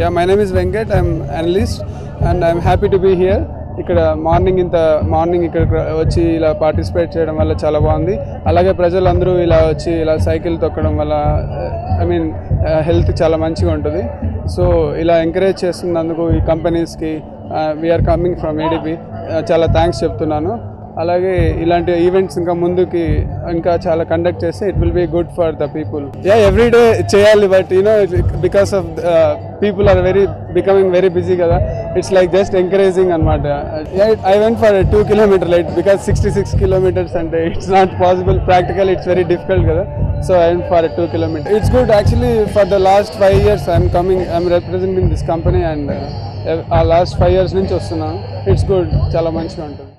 Yeah, my name is Venkat. I'm analyst and I'm happy to be here. ఇక్కడ morning ఇక్కడ వచ్చి ఇలా participate చేయడం వల్ల చాలా బాగుంది. అలాగే ప్రజలందరూ ఇలా వచ్చి ఇలా సైకిల్ తొక్కడం వల్ల హెల్త్ చాలా మంచిగా ఉంటుంది. సో ఇలా ఎంకరేజ్ చేస్తున్నందుకు ఈ కంపెనీస్కి వీఆర్ కమింగ్ ఫ్రమ్ ఏడీపీ చాలా థ్యాంక్స్ చెప్తున్నాను. అలాగే ఇలాంటి ఈవెంట్స్ ఇంకా చాలా కండక్ట్ చేస్తే it will be good for the people. Every day చేయాలి, but because of people are becoming very busy కదా, ఇట్స్ లైక్ జస్ట్ ఎంకరేజింగ్ అనమాట. I went for 2 kilometer late because 66 kilometers అంటే it's not possible. Practical it's very difficult కదా. So I went for 2 kilometers. It's good actually. For the last 5 years I'm representing this company and last 5 years నుంచి వస్తున్నాను. It's good, చాలా మంచిగా ఉంటుంది.